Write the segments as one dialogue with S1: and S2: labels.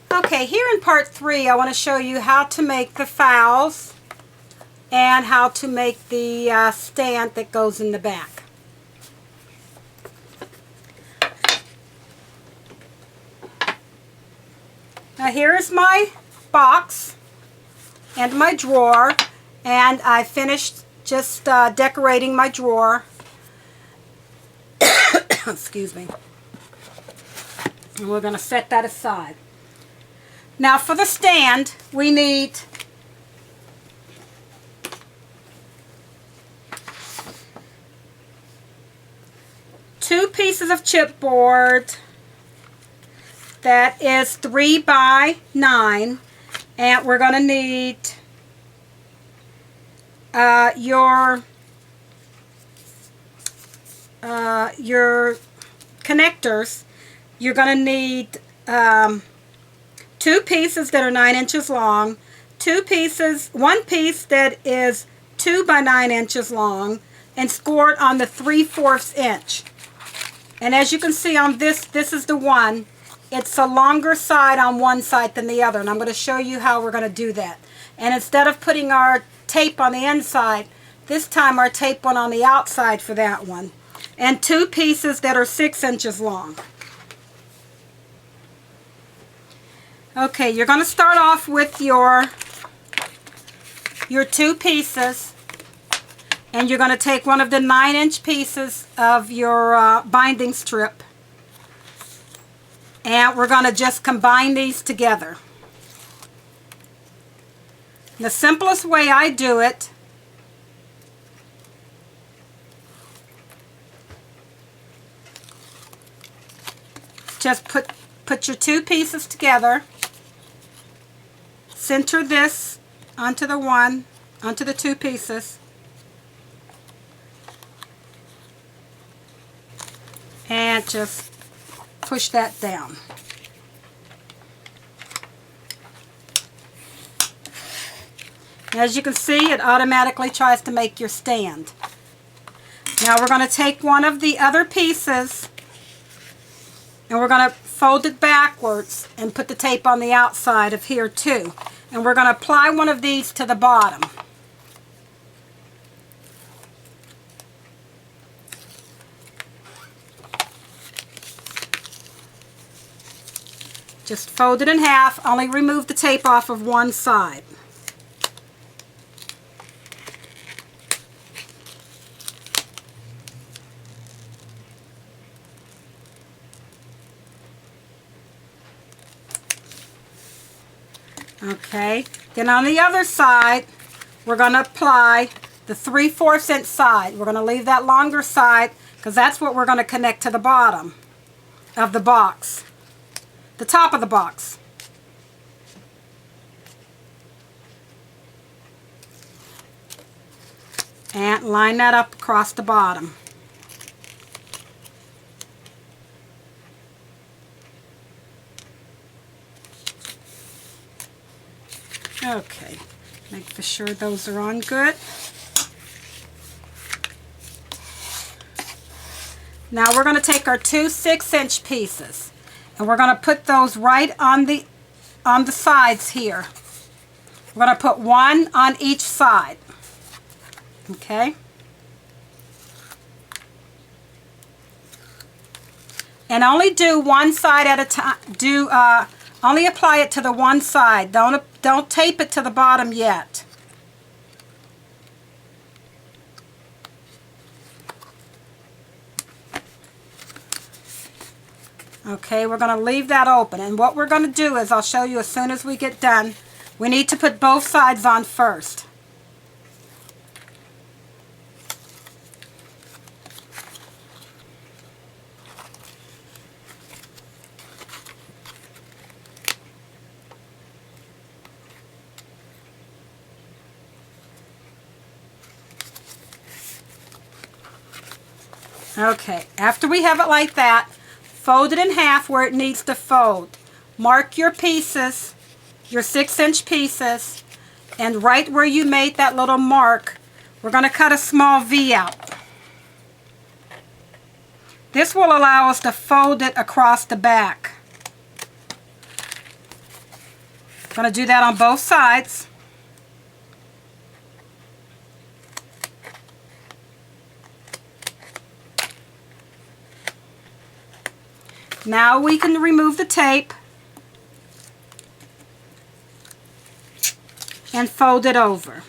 S1: Okay, here in part 3 I want to show you how to make the fowls and how to make the stand that goes in the back. Now here is my box and my drawer, and I finished just decorating my drawer. Excuse me. And we're going to set that aside. Now for the stand, we need two pieces of chipboard that is 3 by 9, and we're going to need your connectors. You're going to need 2 pieces that are 9 inches long, 1 piece that is 2 by 9 inches long, and scored on the 3/4 inch. And as you can see on this is the one. It's a longer side on one side than the other, and I'm going to show you how we're going to do that. And instead of putting our tape on the inside, this time our tape went on the outside for that one. And 2 pieces that are 6 inches long. Okay, you're going to start off with your 2 pieces, and you're going to take one of the 9-inch pieces of your binding strip, and we're going to just combine these together. The simplest way I do it just put your 2 pieces together. Center this onto the 2 pieces, and just push that down. As you can see, it automatically tries to make your stand. Now we're going to take one of the other pieces and we're going to fold it backwards and put the tape on the outside of here too. And we're going to apply one of these to the bottom. Just fold it in half, only remove the tape off of one side. Okay, then on the other side, we're going to apply the 3/4 inch side. We're going to leave that longer side because that's what we're going to connect to the bottom of the box, the top of the box. And line that up across the bottom. Okay, make for sure those are on good. Now we're going to take our 2 6-inch pieces and we're going to put those right on the sides here. We're going to put one on each side. Okay? And only do one side at a time. Only apply it to the one side. Don't tape it to the bottom yet. Okay, we're going to leave that open. And what we're going to do is, I'll show you as soon as we get done, we need to put both sides on first. Okay, after we have it like that, fold it in half where it needs to fold. Mark your pieces, your 6-inch pieces, and right where you made that little mark, we're going to cut a small V out. This will allow us to fold it across the back. Going to do that on both sides. Now we can remove the tape and fold it over.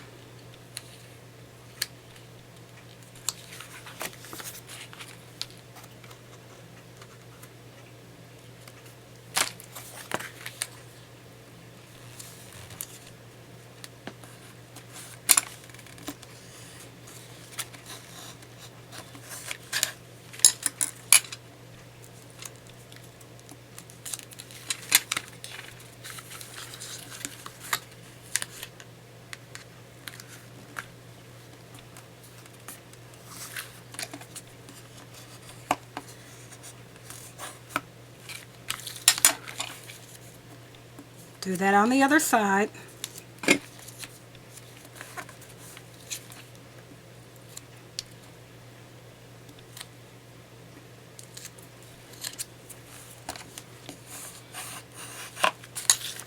S1: Do that on the other side.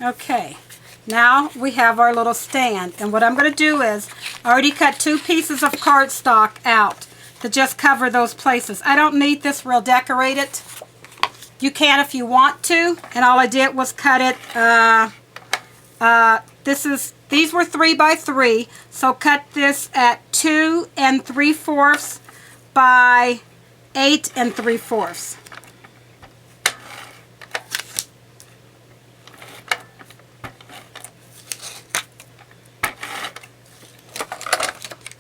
S1: Okay, now we have our little stand, and what I'm going to do is I already cut 2 pieces of cardstock out to just cover those places. I don't need this real decorated. You can if you want to, and all I did was cut it. These were 3 by 3, so cut this at 2 3/4 by 8 3/4.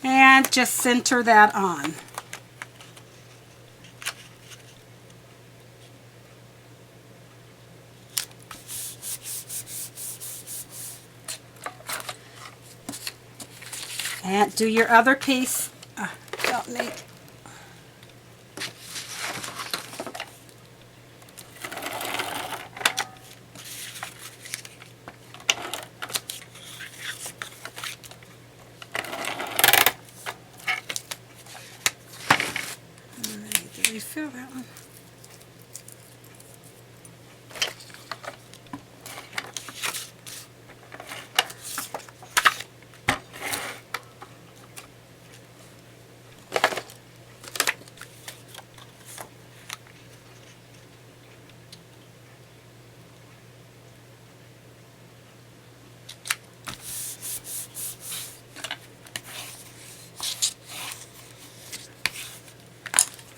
S1: And just center that on. And do your other piece. Don't need. Did we refill that one?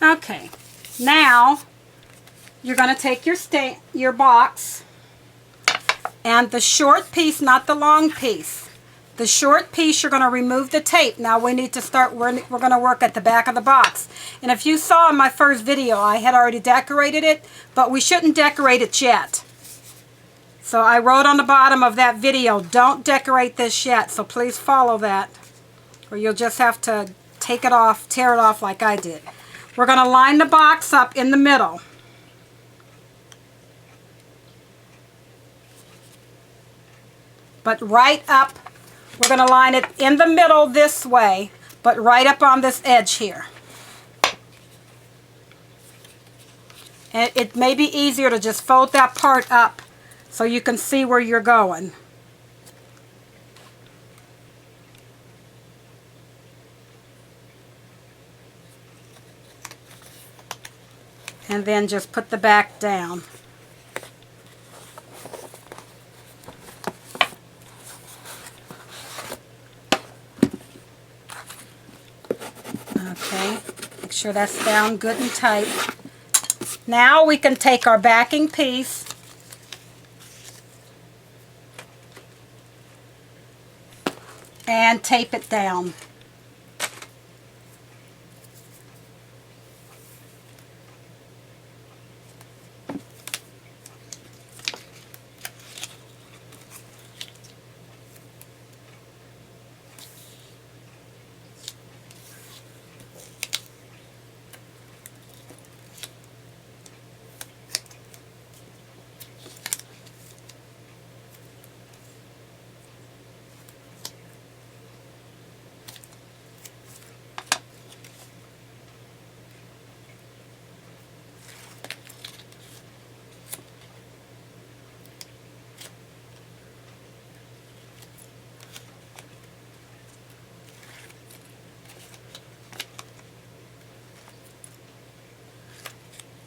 S1: Okay, now you're going to take your box and the short piece, not the long piece. The short piece, you're going to remove the tape. Now we need to start, we're going to work at the back of the box. And if you saw in my first video, I had already decorated it, but we shouldn't decorate it yet. So I wrote on the bottom of that video, don't decorate this yet, so please follow that, or you'll just have to take it off, tear it off like I did. We're going to line the box up in the middle. But right up, we're going to line it in the middle this way, but right up on this edge here. And it may be easier to just fold that part up so you can see where you're going. And then just put the back down. Okay, make sure that's down good and tight. Now we can take our backing piece and tape it down.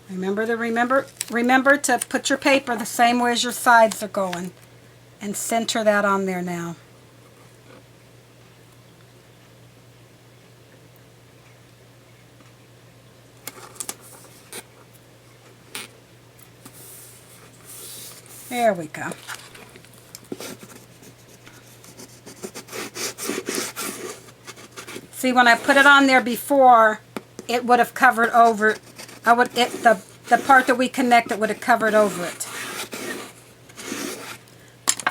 S1: Remember to put your paper the same way as your sides are going, and center that on there now. There we go. See, when I put it on there before, it would have covered over. The part that we connected would have covered over it.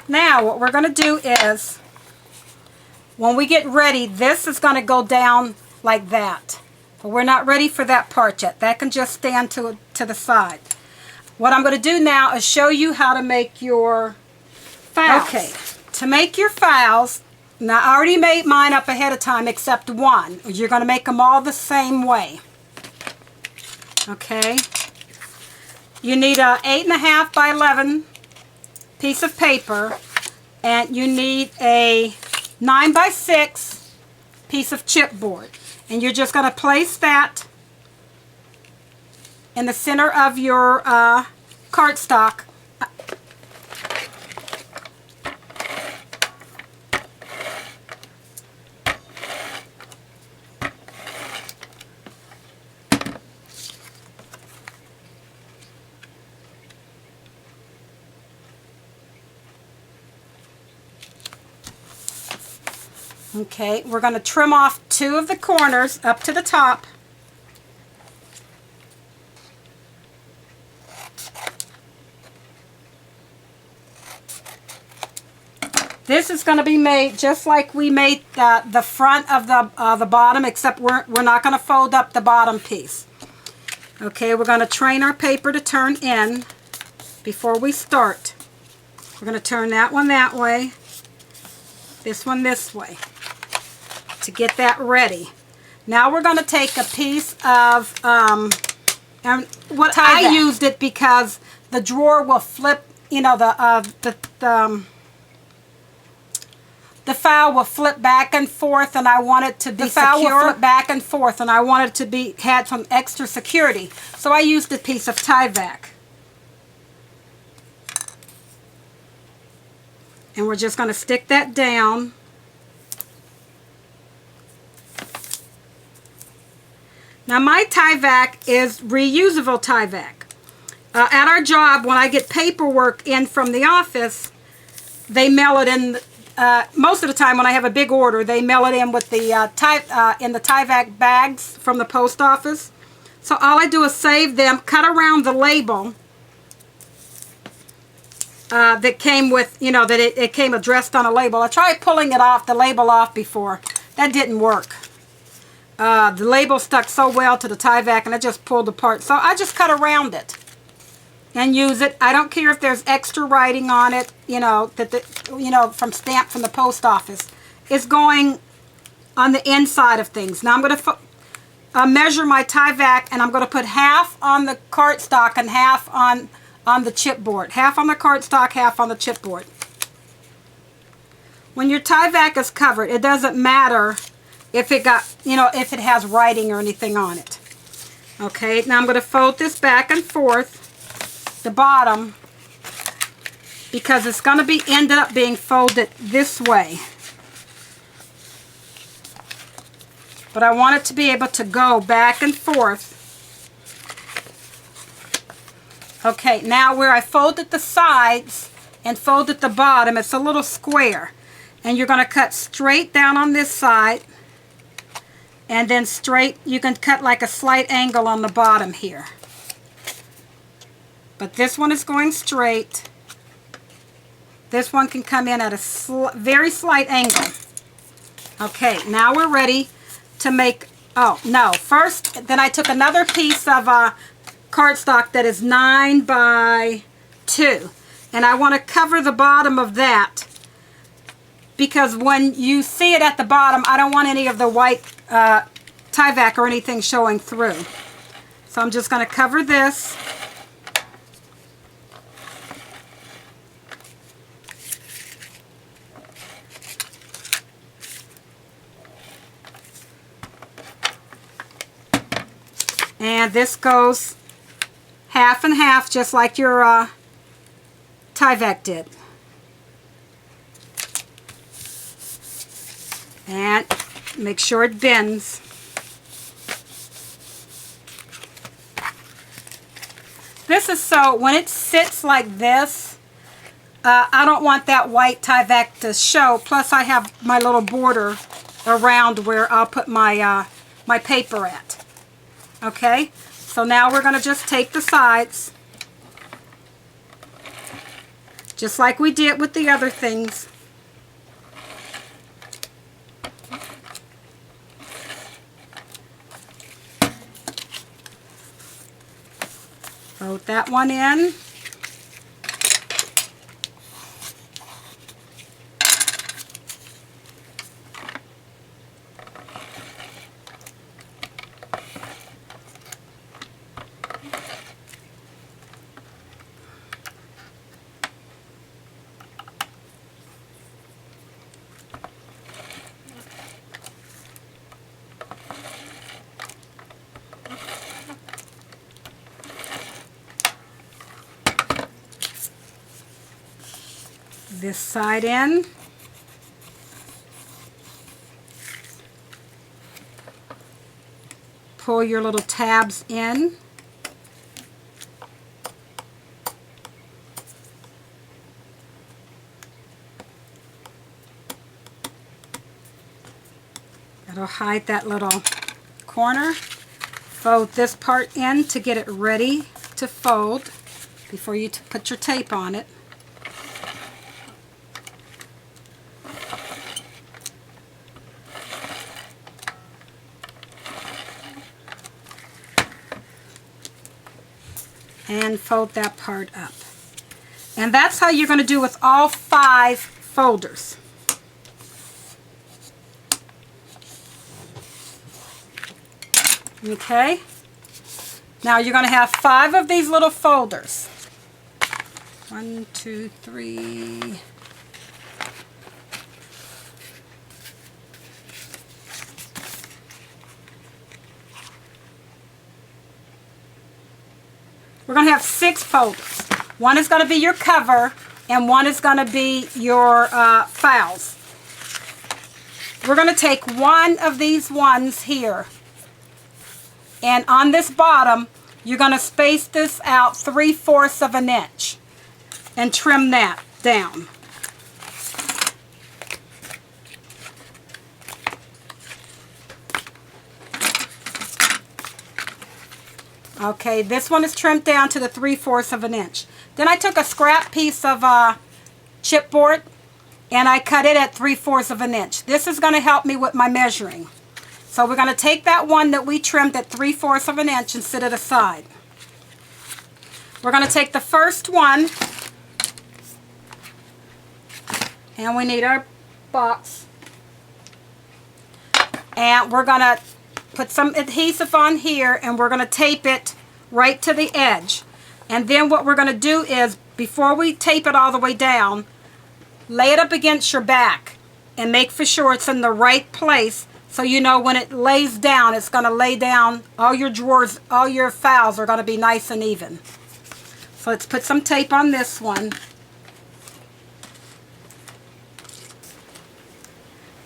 S1: Now, what we're going to do is, when we get ready, this is going to go down like that. But we're not ready for that part yet. That can just stand to the side. What I'm going to do now is show you how to make your files. Okay, to make your files, now I already made mine up ahead of time except one. You're going to make them all the same way. Okay. You need a 8.5 by 11 piece of paper, and you need a 9 by 6 piece of chipboard. And you're just going to place that in the center of your cardstock. Okay, we're going to trim off 2 of the corners up to the top. This is going to be made just like we made the front of the bottom, except we're not going to fold up the bottom piece. Okay, we're going to train our paper to turn in before we start. We're going to turn that one that way, this one this way, to get that ready. Now we're going to take a piece of, and what I used it because the drawer will flip, you know, the file will flip back and forth, and I want it to be secure. The file will flip back and forth, and I want it to had some extra security. So I used a piece of Tyvek. And we're just going to stick that down. Now my Tyvek is reusable Tyvek. At our job, when I get paperwork in from the office, they mail it in. Most of the time when I have a big order, they mail it in with the in the Tyvek bags from the post office. So all I do is save them, cut around the label that came with, you know, that it came addressed on a label. I tried pulling it off, the label off before. That didn't work. The label stuck so well to the Tyvek and it just pulled apart. So I just cut around it and use it. I don't care if there's extra writing on it, you know, from stamped from the post office. It's going on the inside of things. Now I'm going to measure my Tyvek, and I'm going to put half on the cardstock and half on the chipboard. Half on the cardstock, half on the chipboard. When your Tyvek is covered, it doesn't matter if it got, you know, if it has writing or anything on it. Okay, now I'm going to fold this back and forth, the bottom, because it's going to be ended up being folded this way. But I want it to be able to go back and forth. Okay, now where I folded the sides and folded the bottom, it's a little square. And you're going to cut straight down on this side. And then straight, you can cut like a slight angle on the bottom here. But this one is going straight. This one can come in at a very slight angle. Okay, now we're ready to make, oh no, first, then I took another piece of cardstock that is 9 by 2. And I want to cover the bottom of that, because when you see it at the bottom, I don't want any of the white Tyvek or anything showing through. So I'm just going to cover this. And this goes half and half, just like your Tyvek did. And make sure it bends. This is so, when it sits like this, I don't want that white Tyvek to show. Plus I have my little border around where I'll put my, my paper at. Okay, so now we're going to just tape the sides. Just like we did with the other things. Fold that one in. This side in. Pull your little tabs in. That'll hide that little corner. Fold this part in to get it ready to fold before you put your tape on it. And fold that part up. And that's how you're going to do with all 5 folders. Okay? Now you're going to have 5 of these little folders. 1, 2, 3. We're going to have 6 folders. One is going to be your cover, and one is going to be your files. We're going to take one of these ones here, and on this bottom, you're going to space this out 3/4 of an inch and trim that down. Okay, this one is trimmed down to the 3/4 of an inch. Then I took a scrap piece of chipboard and I cut it at 3/4 of an inch. This is going to help me with my measuring. So we're going to take that one that we trimmed at 3/4 of an inch and set it aside. We're going to take the first one, and we need our box. And we're going to put some adhesive on here, and we're going to tape it right to the edge. And then what we're going to do is, before we tape it all the way down, lay it up against your back and make for sure it's in the right place, so you know when it lays down, it's going to lay down, all your drawers, all your files are going to be nice and even. So let's put some tape on this one.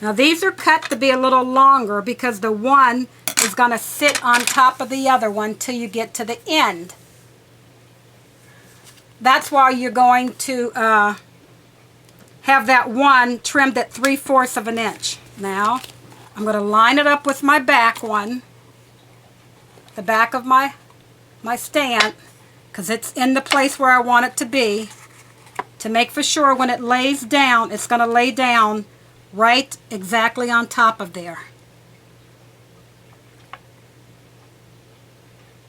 S1: Now these are cut to be a little longer because the one is going to sit on top of the other one till you get to the end. That's why you're going to have that one trimmed at 3/4 of an inch. Now I'm going to line it up with my back one, the back of my stand, because it's in the place where I want it to be, to make for sure when it lays down, it's going to lay down right exactly on top of there.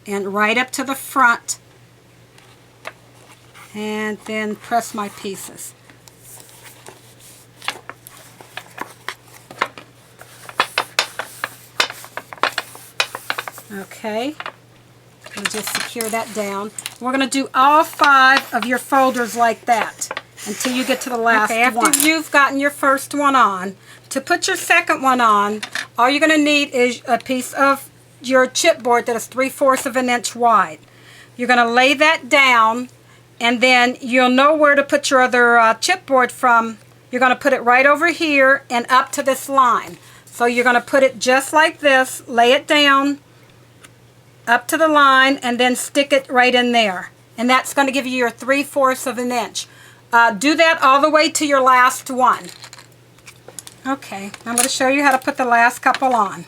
S1: And right up to the front. And then press my pieces. Okay. We'll just secure that down. We're going to do all 5 of your folders like that until you get to the last one. After you've gotten your first one on, to put your second one on, all you're going to need is a piece of your chipboard that is 3/4 of an inch wide. You're going to lay that down, and then you'll know where to put your other chipboard from. You're going to put it right over here and up to this line. So you're going to put it just like this, lay it down up to the line, and then stick it right in there. And that's going to give you your 3/4 of an inch. Do that all the way to your last one. Okay, I'm going to show you how to put the last couple on.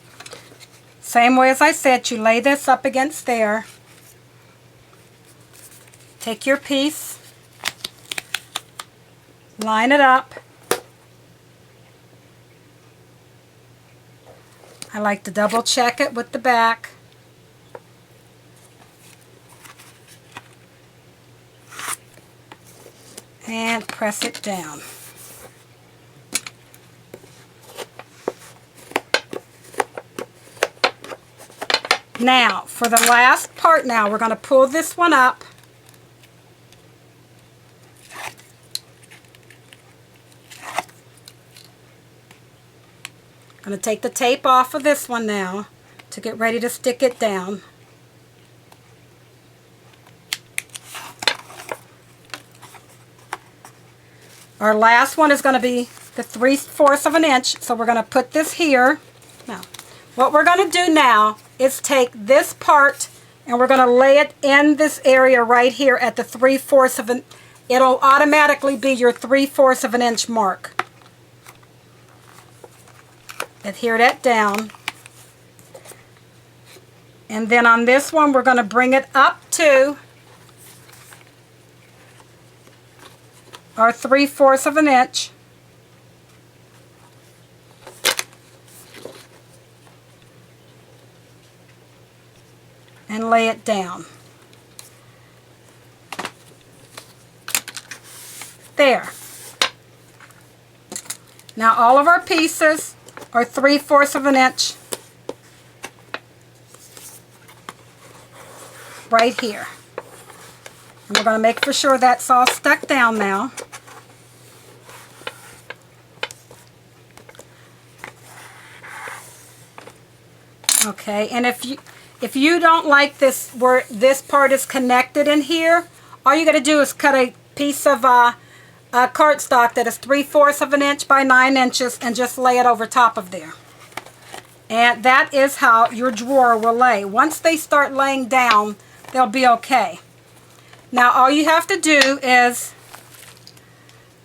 S1: Same way as I said, you lay this up against there. Take your piece, line it up. I like to double check it with the back. And press it down. Now, for the last part now, we're going to pull this one up. I'm going to take the tape off of this one now to get ready to stick it down. Our last one is going to be the 3/4 of an inch, so we're going to put this here. Now, what we're going to do now is take this part and we're going to lay it in this area right here at the 3/4 of an. It'll automatically be your 3/4 of an inch mark. Adhere that down. And then on this one, we're going to bring it up to our 3/4 of an inch. And lay it down. There. Now all of our pieces are 3/4 of an inch right here. And we're going to make for sure that's all stuck down now. Okay, and if you don't like this where this part is connected in here, all you got to do is cut a piece of cardstock that is 3/4 of an inch by 9 inches and just lay it over top of there. And that is how your drawer will lay. Once they start laying down, they'll be okay. Now all you have to do is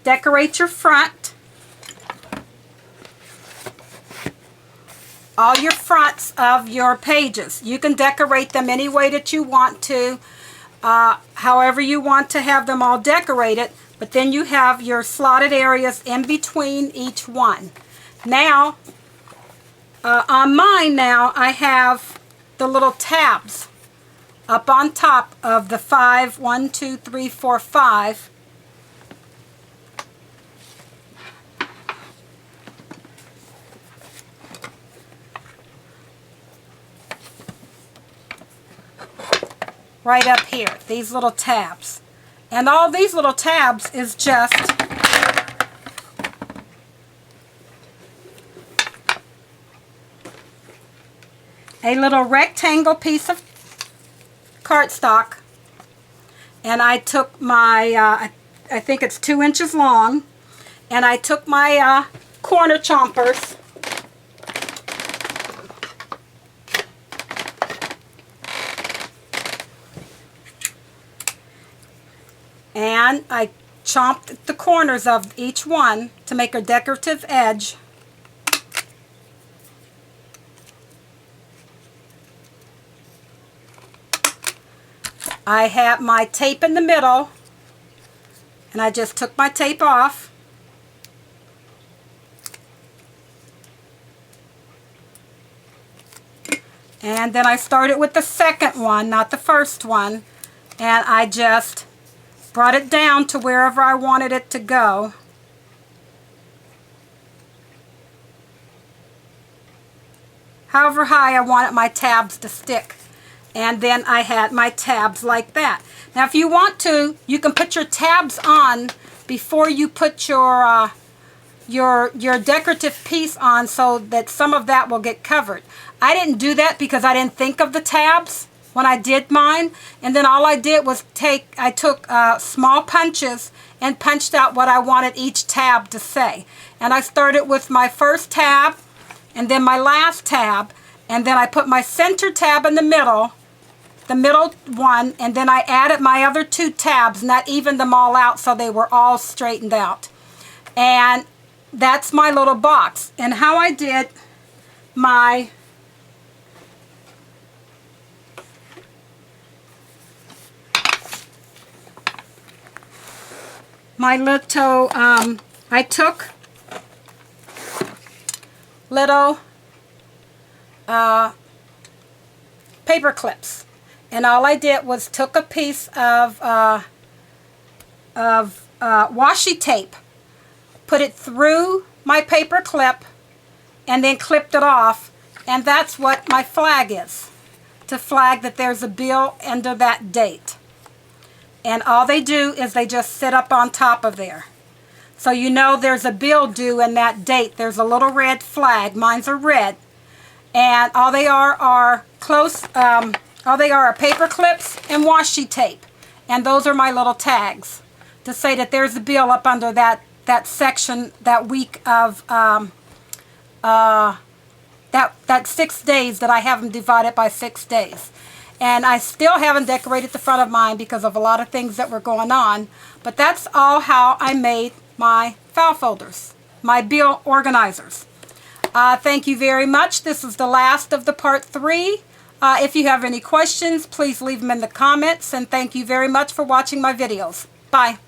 S1: decorate your front. All your fronts of your pages. You can decorate them any way that you want to, however you want to have them all decorated, but then you have your slotted areas in between each one. Now, on mine now, I have the little tabs up on top of the 5, 1, 2, 3, 4, 5. Right up here, these little tabs. And all these little tabs is just a little rectangle piece of cardstock, and I took my, I think it's 2 inches long, and I took my corner chompers and I chomped the corners of each one to make a decorative edge. I have my tape in the middle, and I just took my tape off. And then I started with the second one, not the first one, and I just brought it down to wherever I wanted it to go. However high I wanted my tabs to stick. And then I had my tabs like that. Now if you want to, you can put your tabs on before you put your decorative piece on, so that some of that will get covered. I didn't do that because I didn't think of the tabs when I did mine. And then all I did was I took small punches and punched out what I wanted each tab to say. And I started with my first tab and then my last tab, and then I put my center tab in the middle one, and then I added my other 2 tabs, and that evened them all out so they were all straightened out. And that's my little box. And how I did my little, I took little paper clips, and all I did was took a piece of washi tape, put it through my paper clip, and then clipped it off, and that's what my flag is, to flag that there's a bill under that date. And all they do is they just sit up on top of there. So you know there's a bill due in that date. There's a little red flag. Mine's are red. And all they are are paper clips and washi tape. And those are my little tags to say that there's a bill up under that section, that week of that 6 days that I have them divided by 6 days. And I still haven't decorated the front of mine because of a lot of things that were going on. But that's all how I made my file folders, my bill organizers. Thank you very much. This is the last of the part 3. If you have any questions, please leave them in the comments. And thank you very much for watching my videos. Bye.